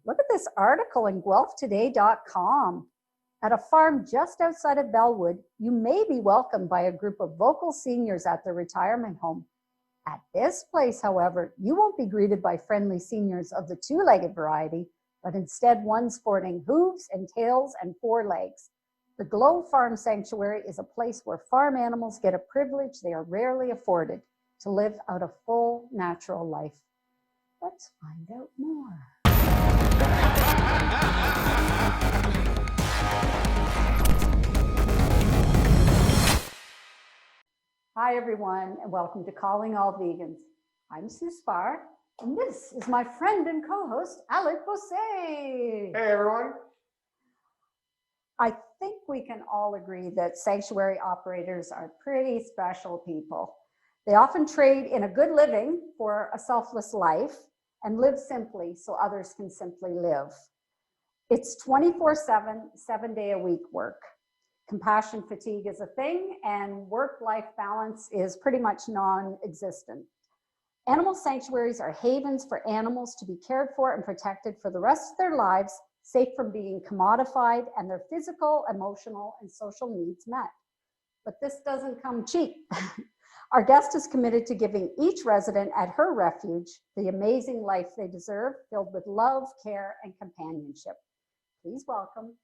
Look at this article in guelphtoday.com. At a farm just outside of Bellwood, you may be welcomed by a group of vocal seniors at their retirement home. At this place, however, you won't be greeted by friendly seniors of the two-legged variety, but instead one sporting hooves and tails and four legs. The GLO Farm Sanctuary is a place where farm animals get a privilege they are rarely afforded, to live out a full natural life. Let's find out more. Hi everyone, and welcome to Calling All Vegans. I'm Sue Spar, and this is my friend and co-host, Alec Bosse. Hey everyone. I think we can all agree that sanctuary operators are pretty special people. They often trade in a good living for a selfless life and live simply so others can simply live. It's 24/7, 7-day-a-week work. Compassion fatigue is a thing, and work-life balance is pretty much non-existent. Animal sanctuaries are havens for animals to be cared for and protected for the rest of their lives, safe from being commodified and their physical, emotional, and social needs met. But this doesn't come cheap. Our guest is committed to giving each resident at her refuge the amazing life they deserve, filled with love, care, and companionship. Please welcome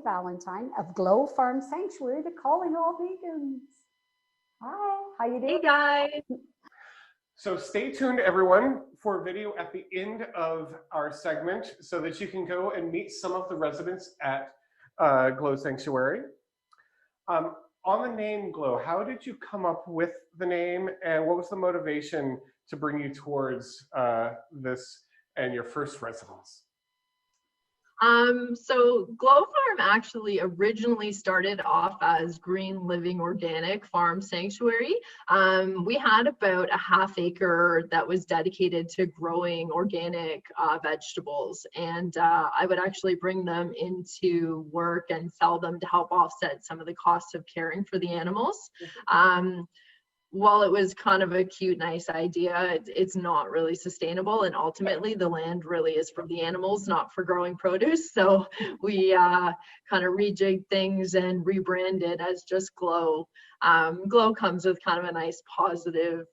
Valentine of GLO Farm Sanctuary to Calling All Vegans. Hi, how you doing? Hey guys. So stay tuned everyone for a video at the end of our segment so that you can go and meet some of the residents at GLO Sanctuary. On the name GLO, how did you come up with the name, and what was the motivation to bring you towards this and your first residence? So GLO Farm actually originally started off as Green Living Organic Farm Sanctuary. We had about a half acre that was dedicated to growing organic vegetables, and I would actually bring them into work and sell them to help offset some of the costs of caring for the animals. While it was kind of a cute, nice idea, it's not really sustainable, and ultimately the land really is for the animals, not for growing produce. So we kind of rejigged things and rebranded as just GLO. GLO comes with kind of a nice positive,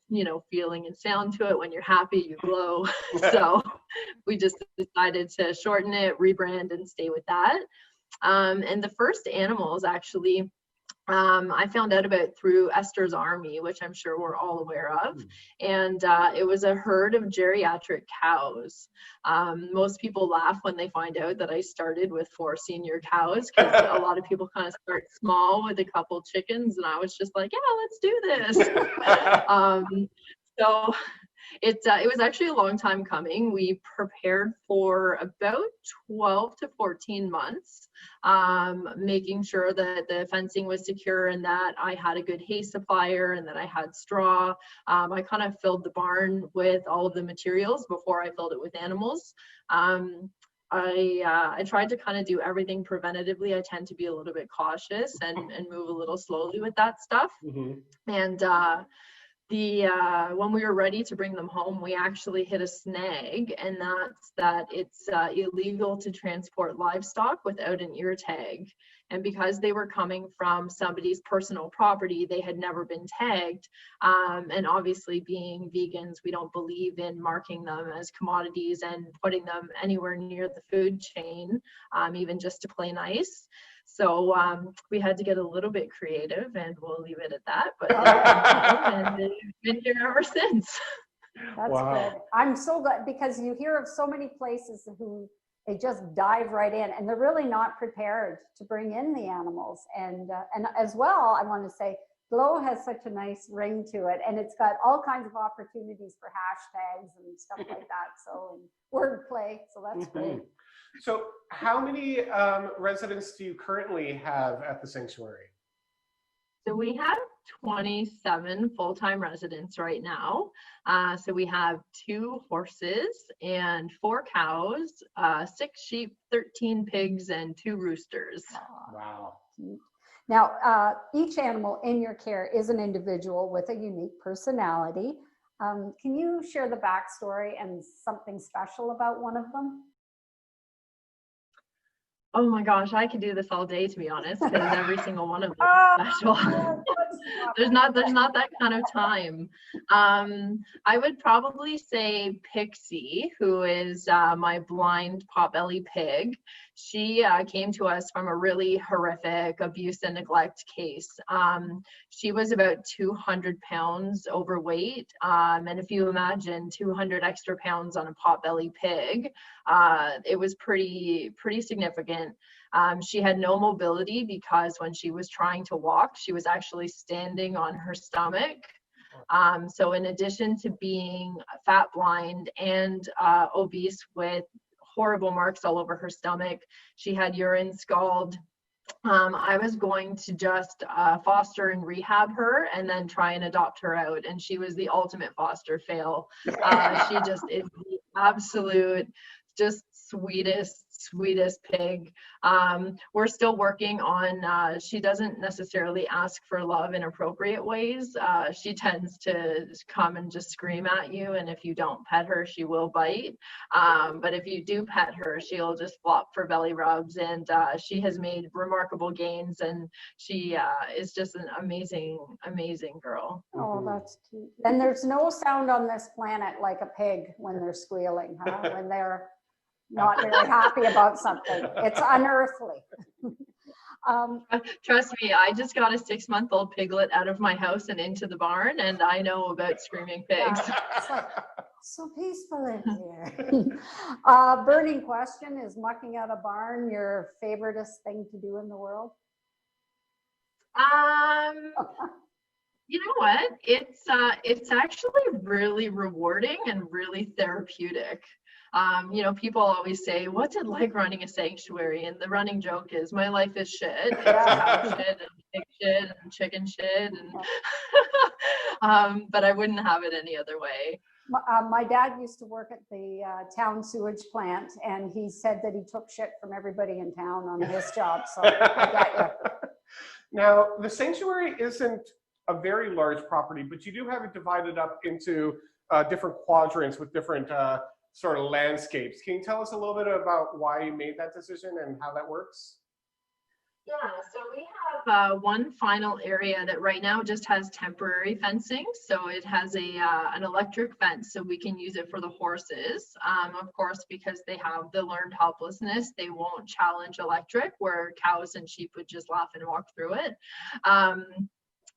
feeling and sound to it. When you're happy, you glow. So we just decided to shorten it, rebrand, and stay with that. And the first animals actually, I found out about through Esther's Army, which I'm sure we're all aware of. And it was a herd of geriatric cows. Most people laugh when they find out that I started with 4 senior cows, because a lot of people kind of start small with a couple chickens, and I was just like, yeah, let's do this. So it was actually a long time coming. We prepared for about 12 to 14 months, making sure that the fencing was secure and that I had a good hay supplier and that I had straw. I kind of filled the barn with all of the materials before I filled it with animals. I tried to kind of do everything preventatively. I tend to be a little bit cautious and move a little slowly with that stuff. And when we were ready to bring them home, we actually hit a snag, and that's that it's illegal to transport livestock without an ear tag. And because they were coming from somebody's personal property, they had never been tagged. And obviously, being vegans, we don't believe in marking them as commodities and putting them anywhere near the food chain, even just to play nice. So we had to get a little bit creative, and we'll leave it at that. But and they've been here ever since. That's good. I'm so glad, because you hear of so many places who they just dive right in, and they're really not prepared to bring in the animals. And as well, I want to say, GLO has such a nice ring to it, and it's got all kinds of opportunities for hashtags and stuff like that. So wordplay. So that's great. So how many residents do you currently have at the sanctuary? So we have 27 full-time residents right now. So we have 2 horses and 4 cows, 6 sheep, 13 pigs, and 2 roosters. Wow. Now, each animal in your care is an individual with a unique personality. Can you share the backstory and something special about one of them? Oh my gosh, I could do this all day, to be honest, because every single one of them Oh, is special. There's not that kind of time. I would probably say Pixie, who is my blind potbelly pig. She came to us from a really horrific abuse and neglect case. She was about 200 pounds overweight, and if you imagine 200 extra pounds on a potbelly pig, it was pretty significant. She had no mobility because when she was trying to walk, she was actually standing on her stomach. So in addition to being fat blind and obese with horrible marks all over her stomach, she had urine scald. I was going to just foster and rehab her and then try and adopt her out. And she was the ultimate foster fail. She just is the absolute, just sweetest pig. We're still working on, she doesn't necessarily ask for love in appropriate ways. She tends to come and just scream at you, and if you don't pet her, she will bite. But if you do pet her, she'll just flop for belly rubs, and she has made remarkable gains, and she is just an amazing girl. Oh, that's cute. And there's no sound on this planet like a pig when they're squealing, huh? When they're not very happy about something. It's unearthly. Trust me, I just got a 6-month-old piglet out of my house and into the barn, and I know about screaming pigs. Yeah, it's like so peaceful in here. Burning question, is mucking out a barn your favoriteest thing to do in the world? You know what? It's actually really rewarding and really therapeutic. You know, people always say, what's it like running a sanctuary? And the running joke is, my life is shit. It's cow shit and pig shit and chicken shit. And but I wouldn't have it any other way. My dad used to work at the town sewage plant, and he said that he took shit from everybody in town on his job. So I get you. Now, the sanctuary isn't a very large property, but you do have it divided up into different quadrants with different sort of landscapes. Can you tell us a little bit about why you made that decision and how that works? Yeah, so we have one final area that right now just has temporary fencing. So it has an electric fence, so we can use it for the horses. Of course, because they have the learned helplessness, they won't challenge electric, where cows and sheep would just laugh and walk through it.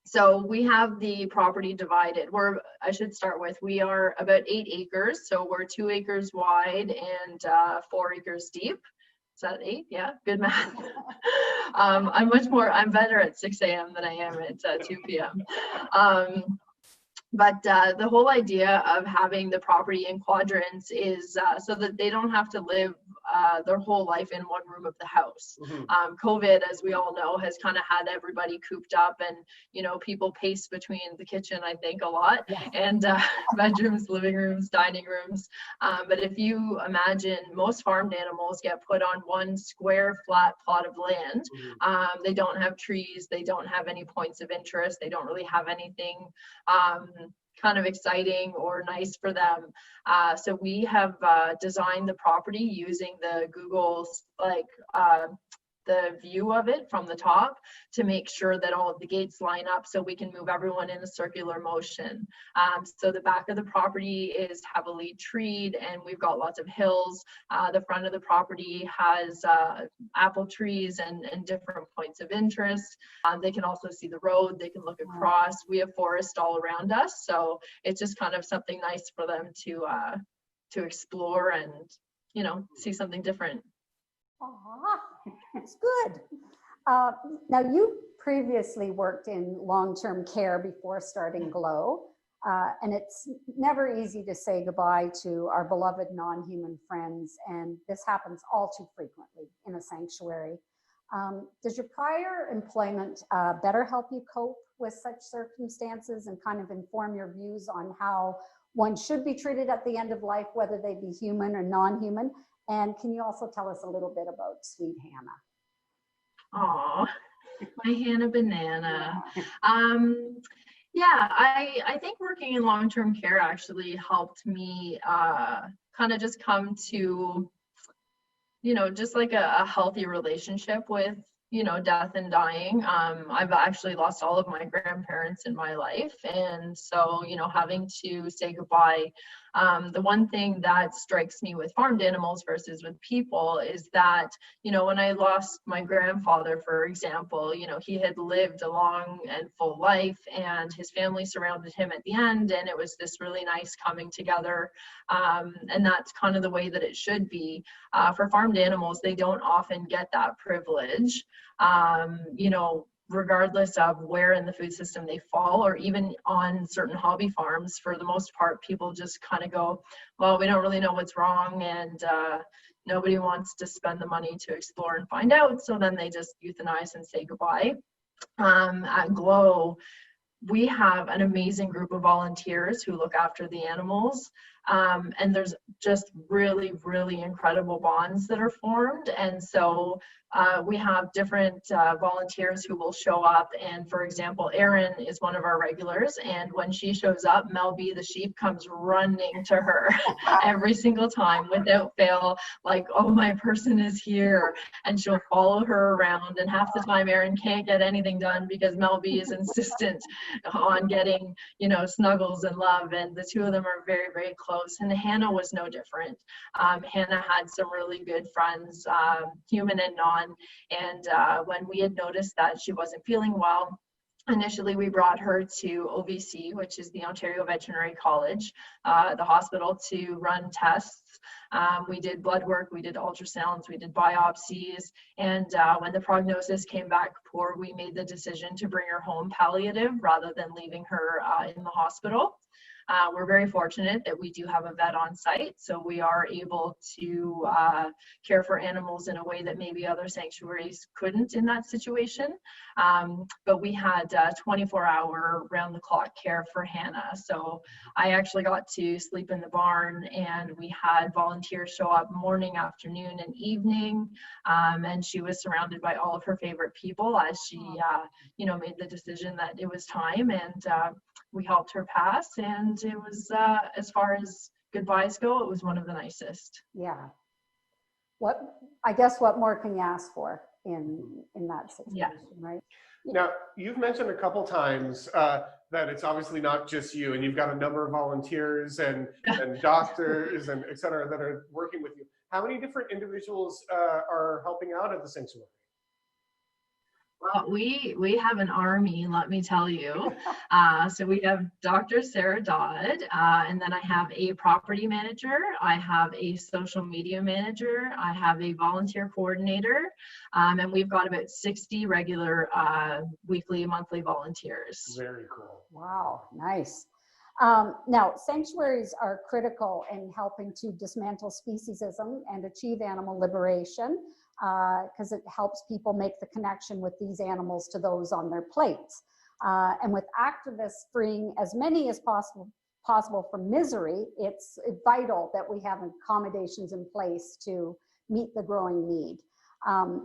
So we have the property divided. I should start with, we are about 8 acres. So we're 2 acres wide and 4 acres deep. Is that 8? Yeah, good math. I'm better at 6 a.m. than I am at 2 p.m. But the whole idea of having the property in quadrants is so that they don't have to live their whole life in one room of the house. Mm-hmm. COVID, as we all know, has kind of had everybody cooped up, and you know, people pace between the kitchen, I think, a lot, yeah, and bedrooms, living rooms, dining rooms. But if you imagine, most farmed animals get put on one square flat plot of land. Mm-hmm. They don't have trees, they don't have any points of interest, they don't really have anything kind of exciting or nice for them. So we have designed the property using the Google's the view of it from the top to make sure that all of the gates line up so we can move everyone in a circular motion. So the back of the property is heavily treed, and we've got lots of hills. The front of the property has apple trees and different points of interest. They can also see the road, they can look across. We have forest all around us, so it's just kind of something nice for them to explore and, you know, see something different. It's good. Now, you previously worked in long-term care before starting GLO, and it's never easy to say goodbye to our beloved non-human friends, and this happens all too frequently in a sanctuary. Does your prior employment better help you cope with such circumstances and kind of inform your views on how one should be treated at the end of life, whether they be human or non-human? And can you also tell us a little bit about sweet Hannah? Oh, my Hannah banana. Yeah, I think working in long-term care actually helped me kind of just come to just like a healthy relationship with, death and dying. I've actually lost all of my grandparents in my life. And so, having to say goodbye. The one thing that strikes me with farmed animals versus with people is that, when I lost my grandfather, for example, he had lived a long and full life and his family surrounded him at the end. And it was this really nice coming together. And that's kind of the way that it should be. For farmed animals, they don't often get that privilege. Regardless of where in the food system they fall, or even on certain hobby farms, for the most part, people just kind of go, well, we don't really know what's wrong, and nobody wants to spend the money to explore and find out, so then they just euthanize and say goodbye. At GLO, we have an amazing group of volunteers who look after the animals. And there's just really, really incredible bonds that are formed. And so we have different volunteers who will show up. And for example, Erin is one of our regulars. And when she shows up, Melby, the sheep, comes running to her every single time without fail, like, oh, my person is here. And she'll follow her around. And half the time, Erin can't get anything done because Melby is insistent on getting, snuggles and love. And the two of them are very, very close. And Hannah was no different. Hannah had some really good friends, human and non. And when we had noticed that she wasn't feeling well, initially we brought her to OVC, which is the Ontario Veterinary College, the hospital, to run tests. We did blood work, we did ultrasounds, we did biopsies, and when the prognosis came back poor, we made the decision to bring her home palliative rather than leaving her in the hospital. We're very fortunate that we do have a vet on site, so we are able to care for animals in a way that maybe other sanctuaries couldn't in that situation. But we had 24-hour round-the-clock care for Hannah. So I actually got to sleep in the barn, and we had volunteers show up morning, afternoon, and evening. And she was surrounded by all of her favorite people as she, made the decision that it was time. And we helped her pass, and it was, as far as goodbyes go, it was one of the nicest. Yeah. What more can you ask for in that situation, right? Now, you've mentioned a couple times that it's obviously not just you, and you've got a number of volunteers and doctors and et cetera that are working with you. How many different individuals are helping out at the sanctuary? Well, we have an army, let me tell you. So we have Dr. Sarah Dodd, and then I have a property manager, I have a social media manager, I have a volunteer coordinator, and we've got about 60 regular weekly, monthly volunteers. Very cool. Wow, nice. Now, sanctuaries are critical in helping to dismantle speciesism and achieve animal liberation, because it helps people make the connection with these animals to those on their plates. And with activists freeing as many as possible from misery, it's vital that we have accommodations in place to meet the growing need.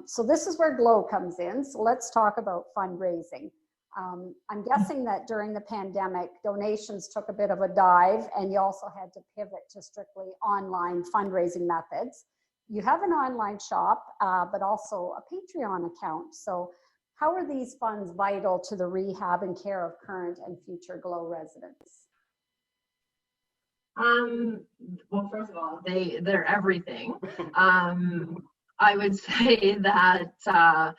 So this is where GLO comes in. So let's talk about fundraising. I'm guessing that during the pandemic, donations took a bit of a dive, and you also had to pivot to strictly online fundraising methods. You have an online shop, but also a Patreon account. So how are these funds vital to the rehab and care of current and future GLO residents? Well, first of all, they're everything. I would say that,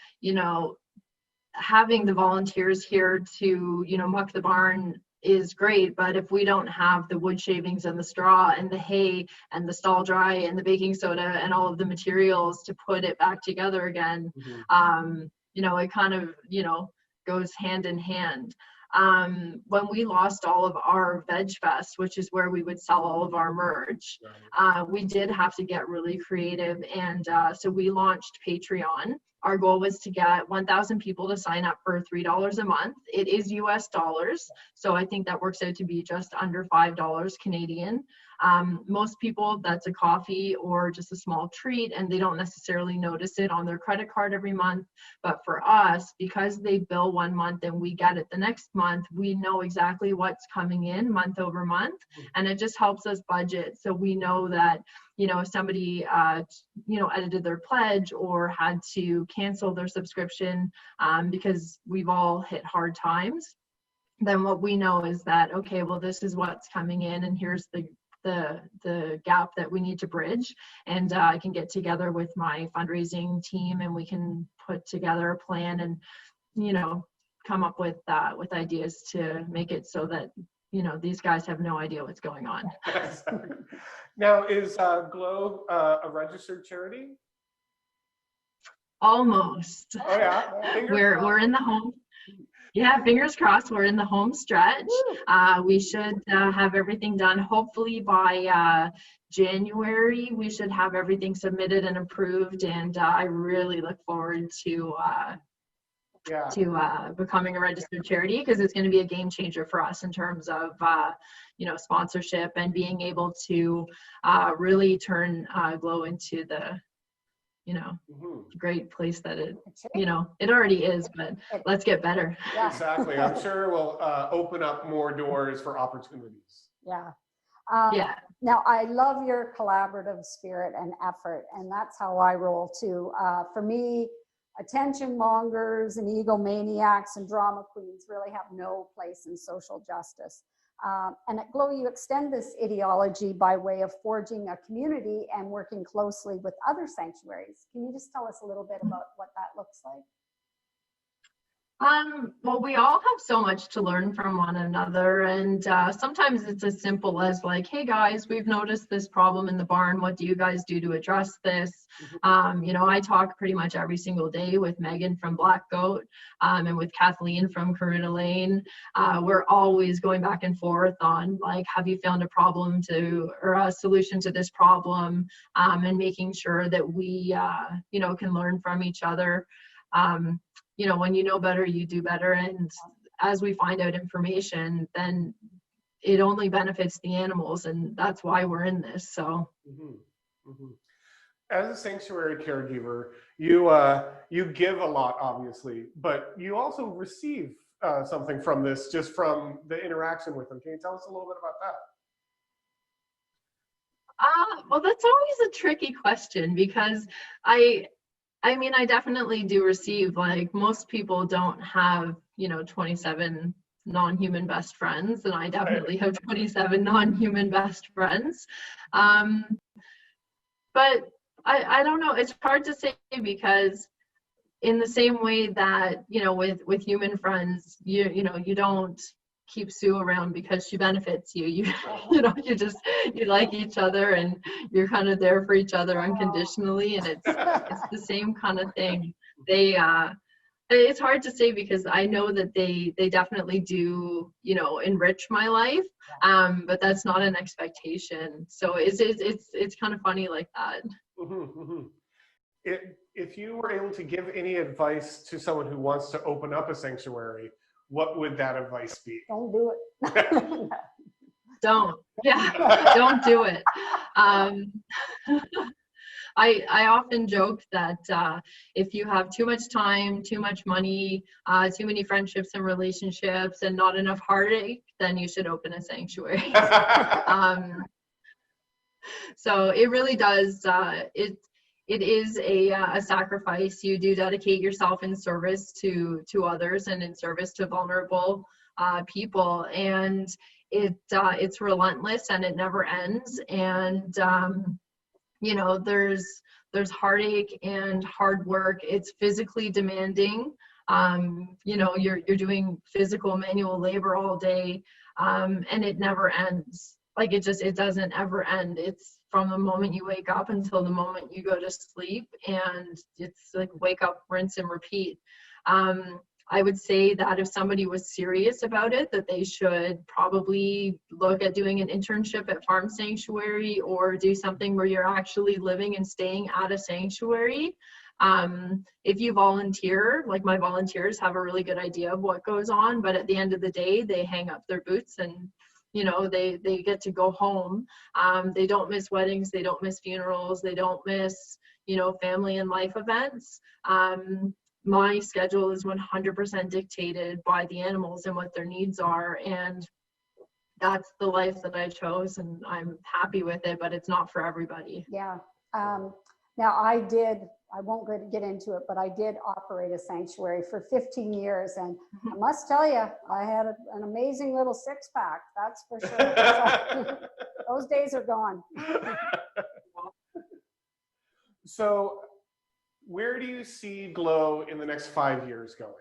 having the volunteers here to, muck the barn is great, but if we don't have the wood shavings and the straw and the hay and the stall dry and the baking soda and all of the materials to put it back together again, it kind of, goes hand in hand. When we lost all of our Veg Fest, which is where we would sell all of our merch, we did have to get really creative. And so we launched Patreon. Our goal was to get 1,000 people to sign up for $3 a month. It is US dollars, so I think that works out to be just under $5 Canadian. Most people, that's a coffee or just a small treat, and they don't necessarily notice it on their credit card every month. But for us, because they bill one month and we get it the next month, we know exactly what's coming in month over month, and it just helps us budget. So we know that, if somebody, edited their pledge or had to cancel their subscription because we've all hit hard times, then what we know is that, okay, well, this is what's coming in, and here's the gap that we need to bridge. And I can get together with my fundraising team, and we can put together a plan and, come up with ideas to make it so that, these guys have no idea what's going on. Now, is GLO a registered charity? Almost. Oh yeah. We're in the home. Yeah, fingers crossed. We're in the home stretch. We should have everything done. Hopefully by January, we should have everything submitted and approved. And I really look forward to becoming a registered charity, because it's going to be a game changer for us in terms of sponsorship and being able to really turn GLO into the great place that it already is, but let's get better. Yeah. Exactly. I'm sure it will open up more doors for opportunities. Yeah. Yeah. Now, I love your collaborative spirit and effort, and that's how I roll too. For me, attention mongers and egomaniacs and drama queens really have no place in social justice. And at GLO, you extend this ideology by way of forging a community and working closely with other sanctuaries. Can you just tell us a little bit about what that looks like? Well, we all have so much to learn from one another, and sometimes it's as simple as like, hey guys, we've noticed this problem in the barn. What do you guys do to address this? I talk pretty much every single day with Megan from Black Goat and with Kathleen from Karuna Lane. We're always going back and forth on like, have you found a problem or a solution to this problem, and making sure that we can learn from each other. When you know better, you do better. And as we find out information, then it only benefits the animals. And that's why we're in this. So. As a sanctuary caregiver, you give a lot, obviously, but you also receive something from this, just from the interaction with them. Can you tell us a little bit about that? Well, that's always a tricky question, because I definitely do receive, like, most people don't have, 27 non-human best friends, and I definitely have 27 non-human best friends. But I don't know, it's hard to say, because in the same way that, with human friends, you don't keep Sue around because she benefits you. You like each other, and you're kind of there for each other unconditionally, and it's the same kind of thing. It's hard to say, because I know that they definitely do, enrich my life, but that's not an expectation. So it's kind of funny like that. If you were able to give any advice to someone who wants to open up a sanctuary, what would that advice be? Don't do it. Don't do it. I often joke that if you have too much time, too much money, too many friendships and relationships, and not enough heartache, then you should open a sanctuary. So it really does. It is a sacrifice. You do dedicate yourself in service to others and in service to vulnerable people, and it's relentless, and it never ends. And there's heartache and hard work. It's physically demanding. You're doing physical manual labor all day, and it never ends. Like, it doesn't ever end. It's from the moment you wake up until the moment you go to sleep, and it's like wake up, rinse, and repeat. I would say that if somebody was serious about it, that they should probably look at doing an internship at Farm Sanctuary, or do something where you're actually living and staying at a sanctuary. If you volunteer, like my volunteers have a really good idea of what goes on, but at the end of the day, they hang up their boots and you know, they get to go home. They don't miss weddings, they don't miss funerals, they don't miss, you know, family and life events. My schedule is 100% dictated by the animals and what their needs are, and that's the life that I chose, and I'm happy with it, but it's not for everybody. Yeah. Now I won't get into it, but I did operate a sanctuary for 15 years. And I must tell you, I had an amazing little six pack. That's for sure. Those days are gone. So where do you see GLO in the next 5 years going?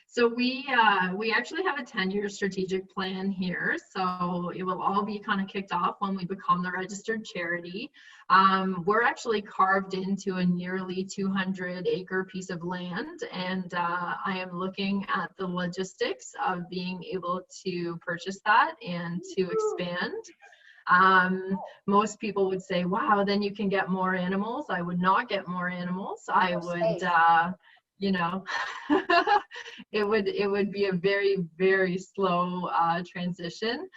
So we actually have a 10-year strategic plan here. So it will all be kind of kicked off when we become the registered charity. We're actually carved into a nearly 200-acre piece of land, and I am looking at the logistics of being able to purchase that and to expand. Most people would say, wow, then you can get more animals. I would not get more animals. I would, you know, it would be a very, very slow transition.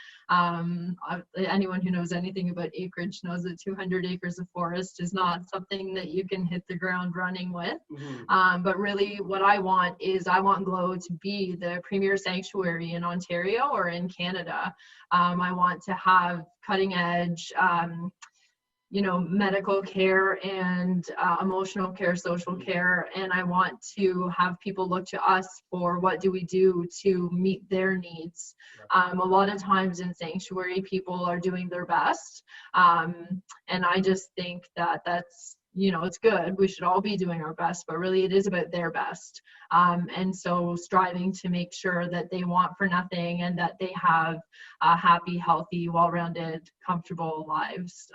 Anyone who knows anything about acreage knows that 200 acres of forest is not something that you can hit the ground running with. But really what I want is I want GLO to be the premier sanctuary in Ontario or in Canada. I want to have cutting edge, you know, medical care and emotional care, social care, and I want to have people look to us for what do we do to meet their needs. A lot of times in sanctuary, people are doing their best, and I just think that that's, you know, it's good. We should all be doing our best, but really it is about their best. And so striving to make sure that they want for nothing and that they have happy, healthy, well-rounded, comfortable lives.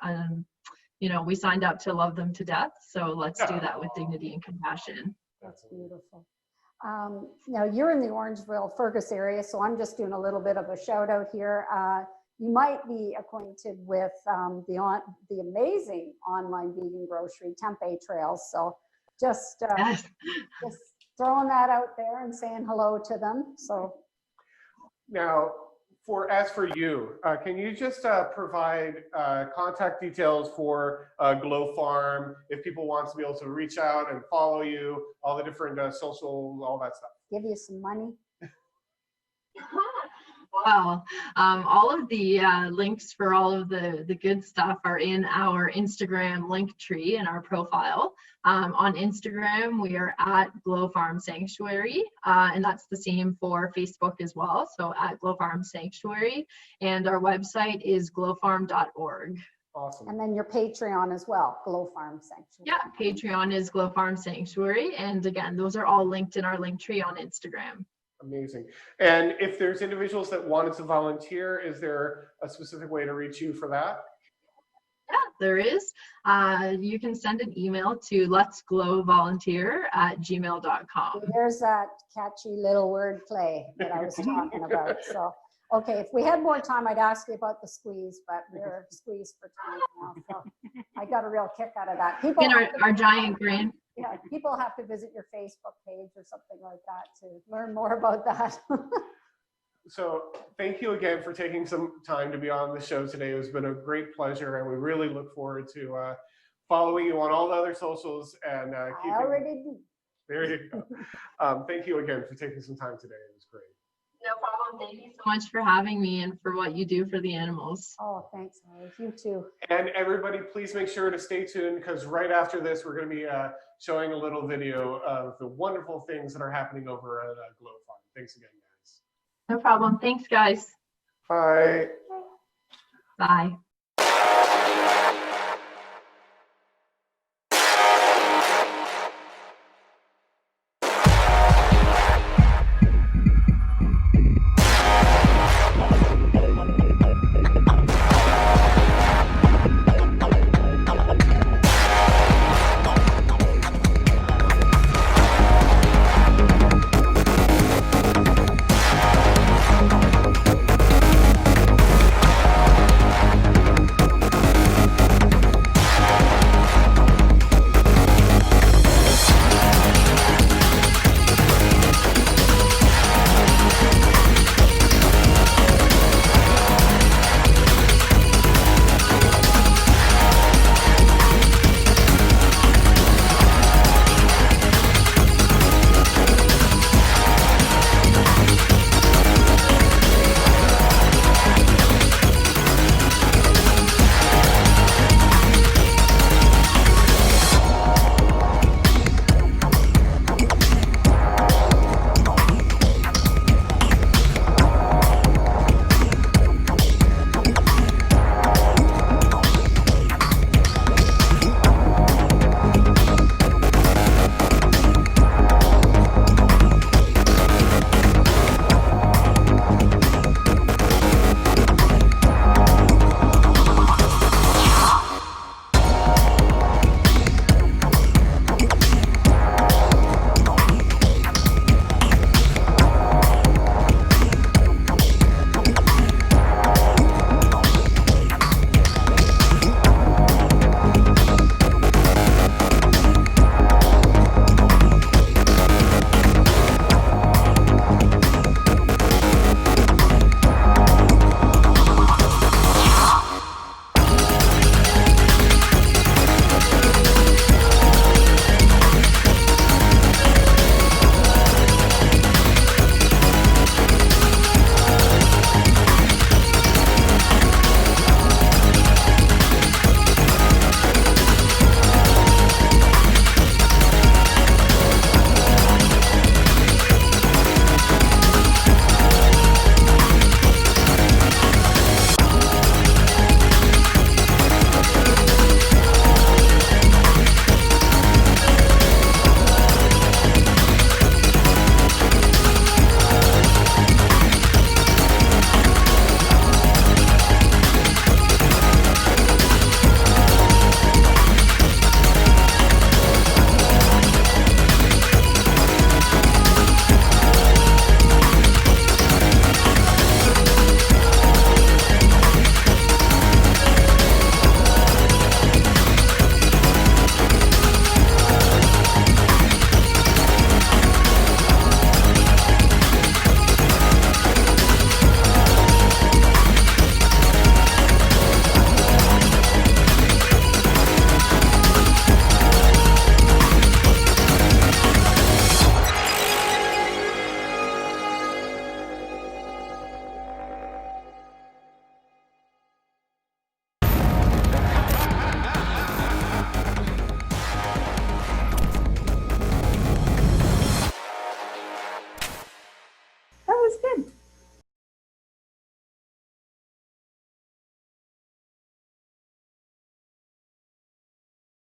You know, we signed up to love them to death, so let's do that with dignity and compassion. That's beautiful. Now you're in the Orangeville, Fergus area, so I'm just doing a little bit of a shout out here. You might be acquainted with the amazing online vegan grocery, Tempeh Trails. So just throwing that out there and saying hello to them. So now, as for you, can you just provide contact details for GLO Farm if people want to be able to reach out and follow you, all the different social, all that stuff? Give you some money. Wow. All of the links for all of the good stuff are in our Instagram link tree in our profile. On Instagram, we are at GLO Farm Sanctuary, and that's the same for Facebook as well. So at GLO Farm Sanctuary, and our website is glofarm.org. Awesome. And then your Patreon as well, GLO Farm Sanctuary. Yeah, Patreon is GLO Farm Sanctuary. And again, those are all linked in our link tree on Instagram. Amazing. And if there's individuals that wanted to volunteer, is there a specific way to reach you for that? Yeah, there is. You can send an email to letsglovolunteer@gmail.com. There's that catchy little word play that I was talking about. So, okay, if we had more time, I'd ask you about the squeeze, but we're squeezed for time now. So I got a real kick out of that. People in our giant green. Yeah, people have to visit your Facebook page or something like that to learn more about that. So thank you again for taking some time to be on the show today. It's been a great pleasure, and we really look forward to following you on all the other socials and keeping. I already do. There you go. Thank you again for taking some time today. It was great. No problem. Thank you so much for having me and for what you do for the animals. Oh, thanks, Holly. You too. And everybody, please make sure to stay tuned, because right after this, we're going to be showing a little video of the wonderful things that are happening over at GLO Farm. Thanks again, guys. No problem. Thanks, guys. Bye. Bye.